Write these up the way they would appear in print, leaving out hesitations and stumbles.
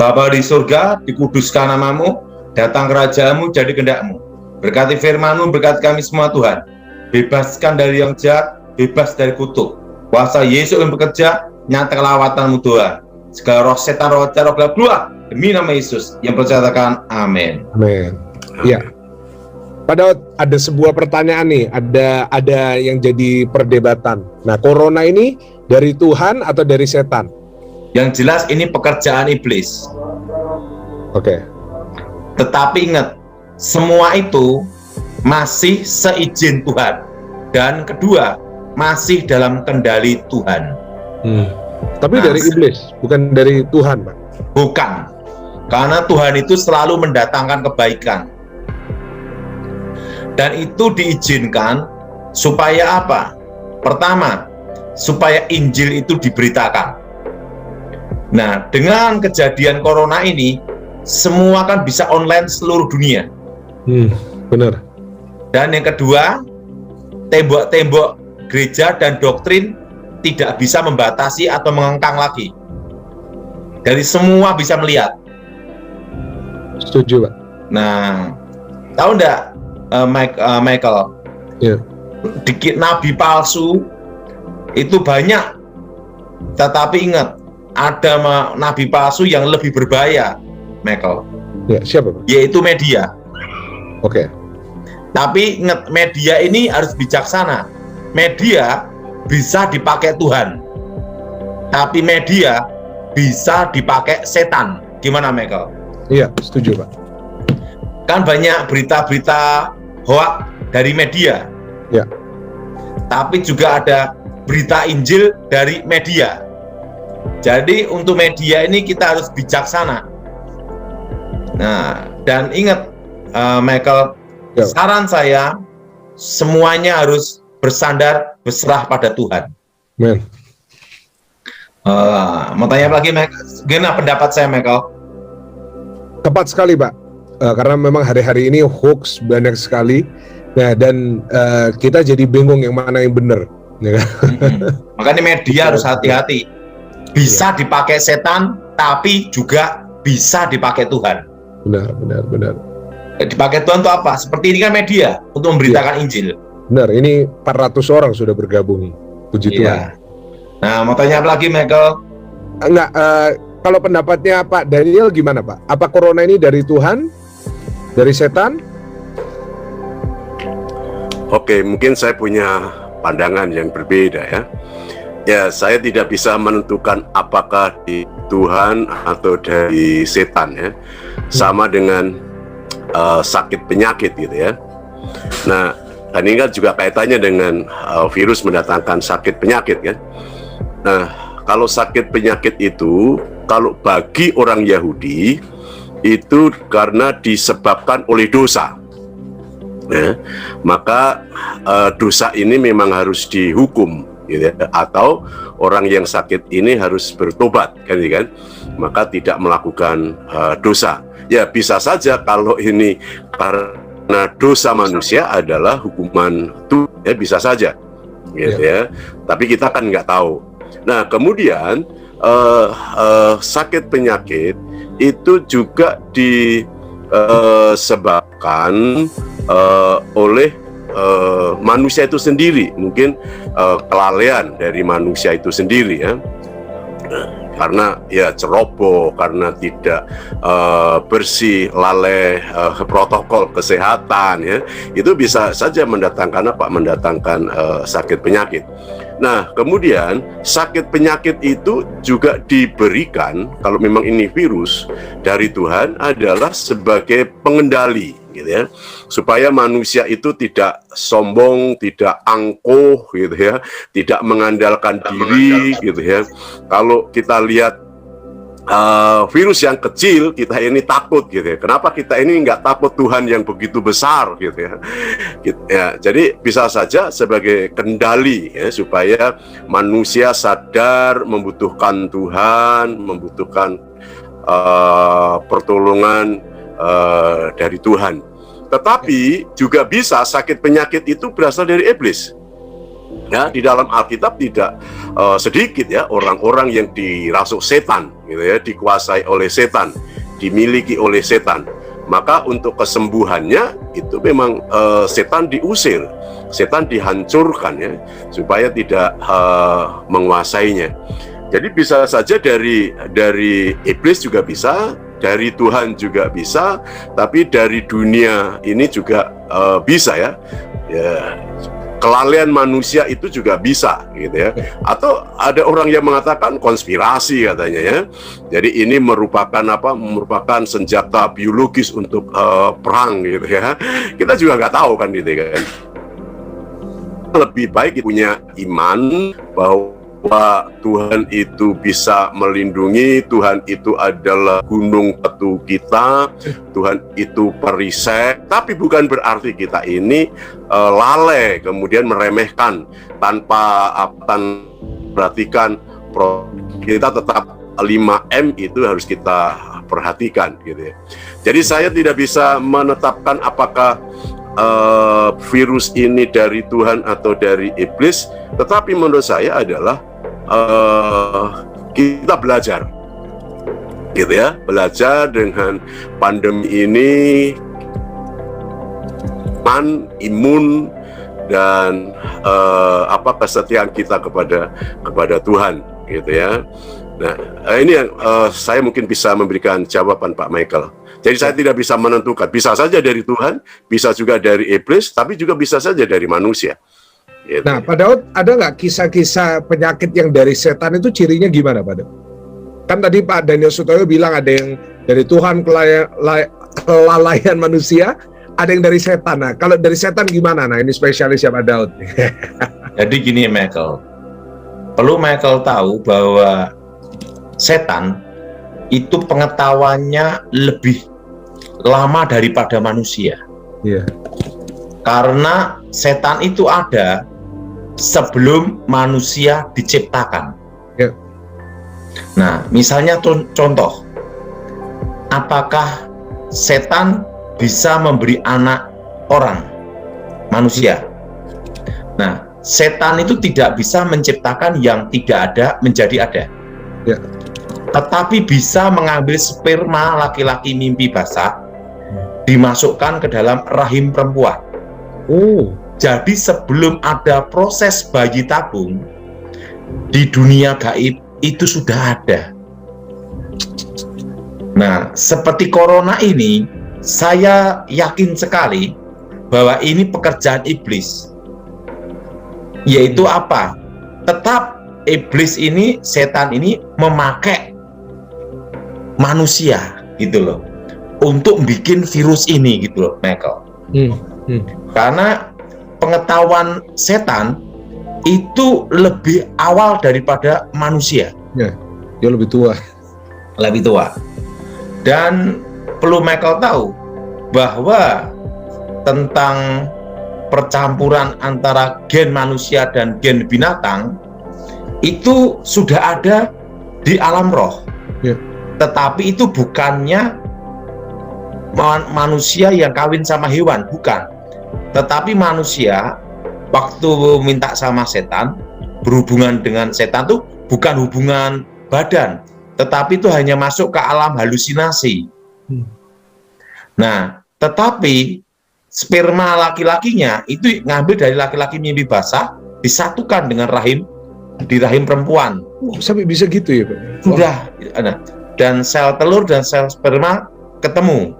Bapa di surga, dikuduskan namamu, datang kerajaanmu, jadi kehendak-mu. Berkati firman-Mu, berkati kami semua Tuhan. Bebaskan dari yang jahat, bebas dari kutuk. Kuasa Yesus yang bekerja, nyata kelawatan-Mu Tuhan. Segala roh setan, roh jahat, roh gelap keluar. Demi nama Yesus yang percayakan, amin. Amin. Ya. Padahal ada sebuah pertanyaan nih, ada yang jadi perdebatan. Nah, corona ini dari Tuhan atau dari setan? Yang jelas ini pekerjaan iblis. Oke. Tetapi ingat, semua itu masih seizin Tuhan. Dan kedua, masih dalam kendali Tuhan. Tapi dari iblis, bukan dari Tuhan, Pak? Bukan. Karena Tuhan itu selalu mendatangkan kebaikan. Dan itu diizinkan supaya apa? Pertama, supaya Injil itu diberitakan. Nah, dengan kejadian corona ini, semua kan bisa online seluruh dunia. Benar. Dan yang kedua, tembok-tembok gereja dan doktrin tidak bisa membatasi atau mengengkang lagi. Dari semua bisa melihat. Setuju, Pak. Nah, tahu enggak, Michael? Ya. Dikit nabi palsu itu banyak. Tetapi ingat, ada nabi palsu yang lebih berbahaya, Michael. Ya, siapa, Pak? Yaitu media. Oke. Tapi ingat, media ini harus bijaksana. Media bisa dipakai Tuhan, tapi media bisa dipakai setan. Gimana, Michael? Iya, setuju, Pak. Kan banyak berita-berita hoax dari media. Ya. Tapi juga ada berita Injil dari media. Jadi untuk media ini kita harus bijaksana. Nah, dan ingat, Michael, ya, saran saya, semuanya harus bersandar, berserah pada Tuhan. Men. Mau tanya lagi, Michael? Gimana pendapat saya, Michael? Tepat sekali, Pak. Karena memang hari-hari ini hoax banyak sekali. Nah, dan kita jadi bingung yang mana yang benar. Ya kan? Makanya media harus hati-hati. Bisa dipakai setan, tapi juga bisa dipakai Tuhan. Benar. Dipakai Tuhan itu apa? Seperti ini kan media untuk memberitakan Injil. Benar, ini 400 orang sudah bergabung. Puji Tuhan. Nah, mau tanya apa lagi, Michael? Enggak, kalau pendapatnya Pak Daniel gimana, Pak? Apa corona ini dari Tuhan? Dari setan? Oke, mungkin saya punya pandangan yang berbeda ya. Ya, saya tidak bisa menentukan apakah di Tuhan atau dari setan ya. Sama dengan sakit penyakit gitu ya. Nah, dan ini kan juga kaitannya dengan virus mendatangkan sakit penyakit kan. Nah, kalau sakit penyakit itu, kalau bagi orang Yahudi itu karena disebabkan oleh dosa. Ya, maka dosa ini memang harus dihukum gitu ya, atau orang yang sakit ini harus bertobat kan, maka tidak melakukan dosa. Ya, bisa saja kalau ini karena dosa manusia adalah hukuman Tuhan, ya bisa saja gitu ya. Tapi kita kan nggak tahu. Nah, kemudian sakit penyakit itu juga disebabkan oleh manusia itu sendiri, mungkin kelalaian dari manusia itu sendiri ya, karena ya ceroboh, karena tidak bersih, lalai protokol kesehatan ya, itu bisa saja mendatangkan apa? Mendatangkan sakit penyakit. Nah, kemudian sakit penyakit itu juga diberikan, kalau memang ini virus dari Tuhan, adalah sebagai pengendali gitu ya, supaya manusia itu tidak sombong, tidak angkuh gitu ya, tidak mengandalkan diri gitu ya. Kalau kita lihat virus yang kecil, kita ini takut gitu ya. Kenapa kita ini nggak takut Tuhan yang begitu besar gitu ya? Ya, jadi bisa saja sebagai kendali ya, supaya manusia sadar membutuhkan Tuhan, membutuhkan pertolongan dari Tuhan. Tetapi juga bisa sakit penyakit itu berasal dari iblis. Ya, di dalam Alkitab tidak sedikit ya orang-orang yang dirasuk setan, gitu ya, dikuasai oleh setan, dimiliki oleh setan. Maka untuk kesembuhannya itu memang setan diusir, setan dihancurkan ya, supaya tidak menguasainya. Jadi bisa saja dari iblis juga bisa, dari Tuhan juga bisa, tapi dari dunia ini juga bisa ya. Kelalaian manusia itu juga bisa gitu ya. Atau ada orang yang mengatakan konspirasi katanya ya. Jadi ini merupakan merupakan senjata biologis untuk perang gitu ya. Kita juga nggak tahu kan gitu kan. Lebih baik punya iman bahwa Tuhan itu bisa melindungi, Tuhan itu adalah gunung batu kita, Tuhan itu perisai. Tapi bukan berarti kita ini lalai kemudian meremehkan tanpa perhatikan. Kita tetap 5M itu harus kita perhatikan gitu ya. Jadi saya tidak bisa menetapkan apakah virus ini dari Tuhan atau dari iblis, tetapi menurut saya adalah kita belajar gitu ya, belajar dengan pandemi ini, imun dan kesetiaan kita kepada Tuhan gitu ya. Nah, ini yang saya mungkin bisa memberikan jawaban Pak Michael. Jadi saya tidak bisa menentukan, bisa saja dari Tuhan, bisa juga dari iblis, tapi juga bisa saja dari manusia. Gitu. Nah, Pak Daud, ada nggak kisah-kisah penyakit yang dari setan itu cirinya gimana, Pak Daud? Kan tadi Pak Daniel Sutoyo bilang ada yang dari Tuhan, kelalaian manusia, ada yang dari setan. Nah, kalau dari setan gimana? Nah, ini spesialis ya Pak Daud. Jadi gini Michael, perlu Michael tahu bahwa setan itu pengetahuannya lebih lama daripada manusia. Iya. Karena setan itu ada sebelum manusia diciptakan. Ya. Nah, misalnya contoh, apakah setan bisa memberi anak orang, manusia? Nah, setan itu tidak bisa menciptakan yang tidak ada menjadi ada. Ya. Tetapi bisa mengambil sperma laki-laki mimpi basah, dimasukkan ke dalam rahim perempuan. Jadi sebelum ada proses bayi tabung di dunia gaib itu sudah ada. Nah, seperti corona ini, saya yakin sekali bahwa ini pekerjaan iblis. Yaitu apa? Tetap iblis ini, setan ini memakai manusia gitu loh, untuk bikin virus ini gitu loh, Michael. Karena pengetahuan setan itu lebih awal daripada manusia. Ya, dia lebih tua. Lebih tua. Dan perlu Michael tahu bahwa tentang percampuran antara gen manusia dan gen binatang itu sudah ada di alam roh. Ya. Tetapi itu bukannya manusia yang kawin sama hewan, bukan. Tetapi manusia waktu minta sama setan, berhubungan dengan setan tuh bukan hubungan badan, tetapi itu hanya masuk ke alam halusinasi. Nah, tetapi sperma laki-lakinya itu ngambil dari laki-laki mimpi basah, disatukan dengan di rahim perempuan. Sampai bisa gitu ya, Pak? Sudah. Nah, dan sel telur dan sel sperma ketemu.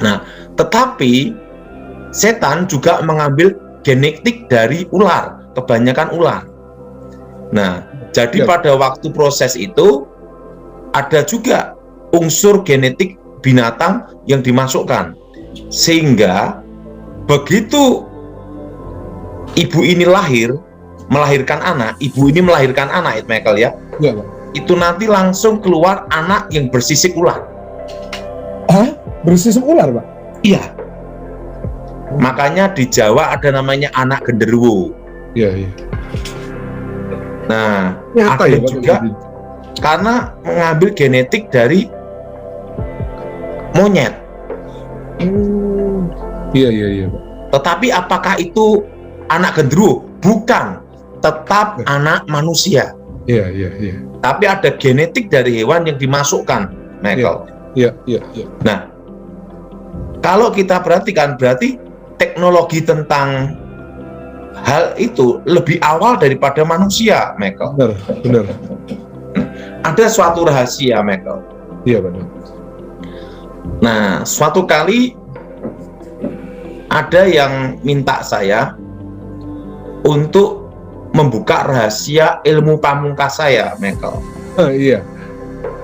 Nah, tetapi setan juga mengambil genetik dari ular, kebanyakan ular. Nah, jadi pada waktu proses itu ada juga unsur genetik binatang yang dimasukkan, sehingga begitu ibu ini melahirkan anak, Michael ya, itu nanti langsung keluar anak yang bersisik ular. Hah? Bersisik ular, Pak? Iya. Makanya di Jawa ada namanya anak genderuwo. Iya. Nah, nyata ada ya, juga karena mengambil genetik dari monyet. Iya, Pak. Tetapi apakah itu anak genderuwo? bukan, tetap anak manusia. Iya, iya, iya. Tapi ada genetik dari hewan yang dimasukkan, Michael. Iya, iya, iya. Nah, kalau kita perhatikan, berarti teknologi tentang hal itu lebih awal daripada manusia, Michael. Benar, benar. Ada suatu rahasia, Michael. Iya, benar. Nah, suatu kali ada yang minta saya untuk membuka rahasia ilmu pamungkas saya, Michael. Iya.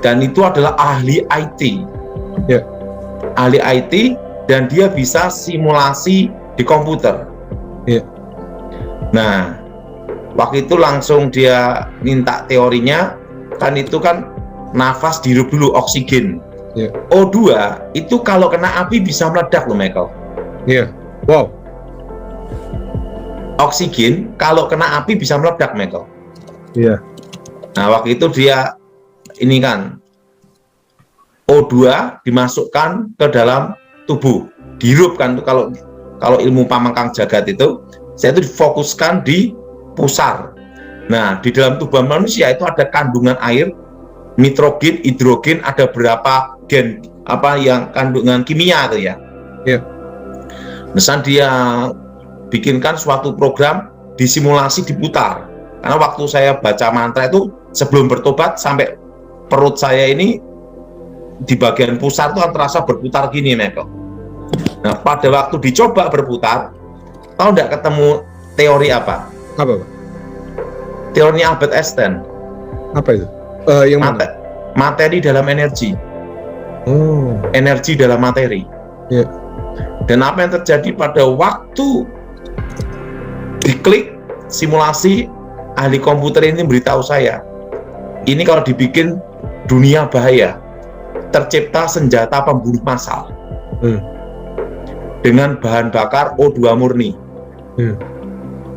Dan itu adalah ahli IT. Ya. Ahli IT, dan dia bisa simulasi di komputer. Iya. Nah, waktu itu langsung dia minta teorinya, kan itu kan nafas dihirup dulu, oksigen. Iya. O2 itu kalau kena api bisa meledak loh, Michael. Iya. Wow. Oksigen kalau kena api bisa meledak, Michael. Iya. Nah, waktu itu dia ini kan O2 dimasukkan ke dalam tubuh, dihirup kan. Kalau ilmu pamangkang jagat itu, saya itu difokuskan di pusar. Nah, di dalam tubuh manusia itu ada kandungan air, nitrogen, hidrogen, ada berapa gen apa yang kandungan kimia itu ya. Iya. Misal dia bikinkan suatu program disimulasi diputar. Karena waktu saya baca mantra itu sebelum bertobat sampai perut saya ini di bagian pusar itu kan terasa berputar gini, Michael. Nah, pada waktu dicoba berputar, tahu nggak ketemu teori apa? Apa, Pak? Teorinya Albert Einstein. Apa itu? Yang mana? Materi dalam energi. Oh. Energi dalam materi. Iya. Dan apa yang terjadi pada waktu diklik simulasi, ahli komputer ini beritahu saya, ini kalau dibikin dunia bahaya, tercipta senjata pembunuh massal dengan bahan bakar O2 murni.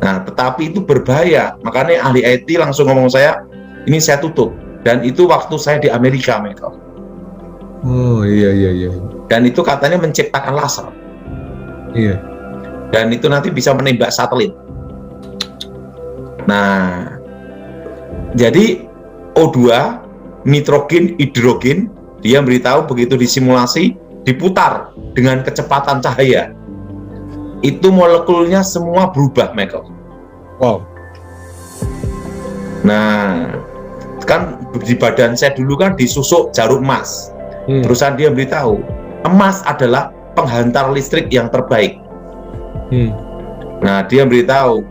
Nah, tetapi itu berbahaya, makanya ahli IT langsung ngomong saya, ini saya tutup. Dan itu waktu saya di Amerika, Michael. Oh, iya, iya, iya. Dan itu katanya menciptakan laser. Iya. Dan itu nanti bisa menembak satelit. Nah, jadi O2, nitrogen, hidrogen, dia beritahu begitu disimulasi, diputar dengan kecepatan cahaya. Itu molekulnya semua berubah, Michael. Wow. Nah, kan di badan saya dulu kan disusuk jarum emas. Terusan dia beritahu, emas adalah penghantar listrik yang terbaik. Nah, dia beritahu.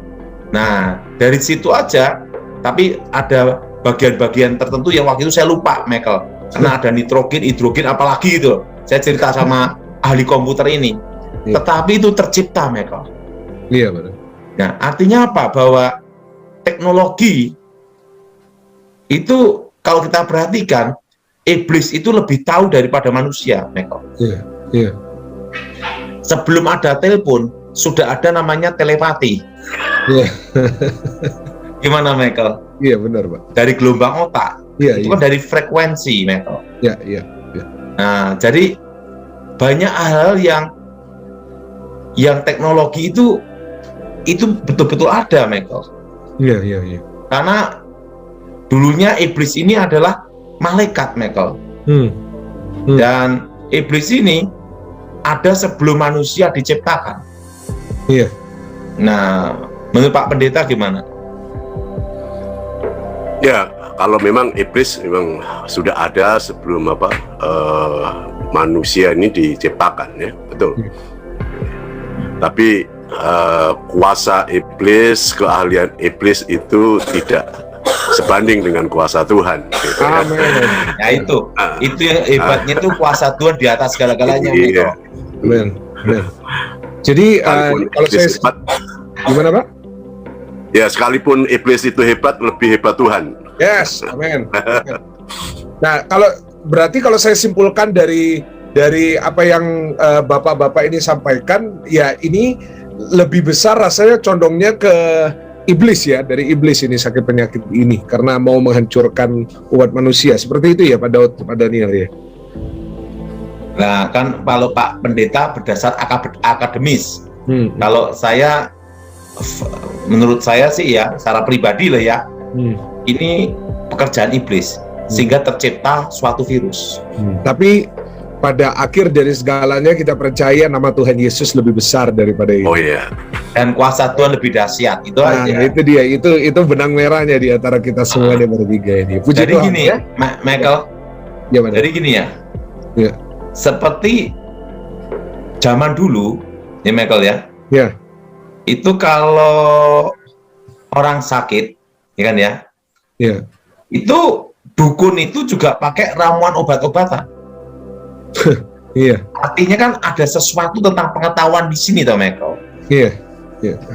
Nah, dari situ aja, tapi ada bagian-bagian tertentu yang waktu itu saya lupa, Michael. Karena ada nitrogen, hidrogen, apalagi itu. Saya cerita sama ahli komputer ini. Tetapi itu tercipta, Michael. Iya, benar. Nah, artinya apa? Bahwa teknologi itu kalau kita perhatikan, iblis itu lebih tahu daripada manusia, Michael. Iya, iya. Sebelum ada telepon, sudah ada namanya telepati. Iya. Gimana, Michael? Iya, benar, Pak. Dari gelombang otak. Iya, itu iya. kan dari frekuensi, Michael. Iya, iya, iya. Nah, jadi banyak hal yang teknologi itu betul-betul ada, Michael. Iya, iya, iya. Karena dulunya iblis ini adalah malaikat, Michael. Dan iblis ini ada sebelum manusia diciptakan. Iya. Nah, menurut Pak Pendeta gimana? Ya, kalau memang iblis memang sudah ada sebelum manusia ini diciptakan, ya, betul. Tapi kuasa iblis, keahlian iblis itu tidak sebanding dengan kuasa Tuhan. Gitu, ya. Ya itu yang hebatnya itu kuasa Tuhan di atas segala-galanya. Iya. Amin. Jadi kalau saya gimana, Pak? Ya, sekalipun iblis itu hebat, lebih hebat Tuhan. Yes, amin. Nah, kalau saya simpulkan dari apa yang bapak-bapak ini sampaikan, ya ini lebih besar rasanya condongnya ke iblis ya, dari iblis ini sakit penyakit ini karena mau menghancurkan umat manusia. Seperti itu ya, Pak Daud, Pak Daniel ya. Nah, kan kalau Pak Pendeta berdasar akademis. Kalau saya menurut saya sih ya, secara pribadi lah ya, ini pekerjaan iblis sehingga tercipta suatu virus. Tapi pada akhir dari segalanya kita percaya nama Tuhan Yesus lebih besar daripada itu. Oh iya. Dan kuasa Tuhan lebih dahsyat, itu Nah, aja. itu dia, itu benang merahnya di antara kita semua yang bertiga ini. Puji Jadi Tuhan, gini ya. Michael, Gimana? jadi gini ya, Ya. seperti zaman dulu ya Michael ya, Ya. itu kalau orang sakit, ya kan ya, Ya. itu dukun itu juga pakai ramuan obat-obatan. Iya. Artinya kan ada sesuatu tentang pengetahuan di sini, toh Michael. Iya.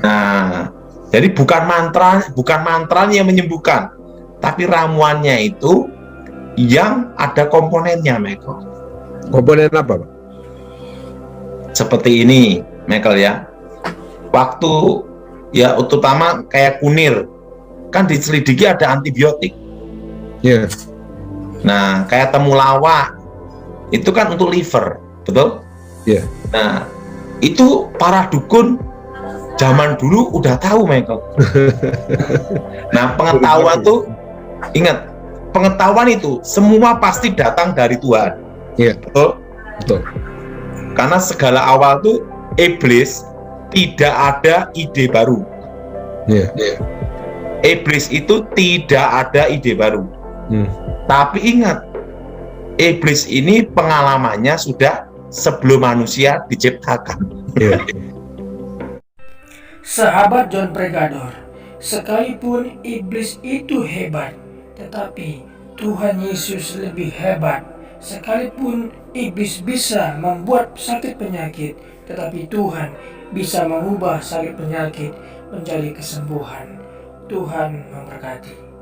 Nah, jadi bukan mantranya yang menyembuhkan, tapi ramuannya itu yang ada komponennya, Michael. Komponen apa, Pak? Seperti ini, Michael ya. Waktu ya terutama kayak kunir, kan diselidiki ada antibiotik. Iya. Nah, kayak temulawak itu kan untuk liver, betul? Iya. Nah, itu para dukun zaman dulu udah tahu, Michael. Nah, pengetahuan tuh, ingat, pengetahuan itu semua pasti datang dari Tuhan. Iya. Betul? Betul. Karena segala awal tuh iblis tidak ada ide baru. Iya. Iblis itu tidak ada ide baru. Tapi ingat, iblis ini pengalamannya sudah sebelum manusia diciptakan. Iya. Sahabat John Pregador, sekalipun iblis itu hebat, tetapi Tuhan Yesus lebih hebat. Sekalipun iblis bisa membuat sakit penyakit, tetapi Tuhan bisa mengubah sakit penyakit menjadi kesembuhan. Tuhan memberkati.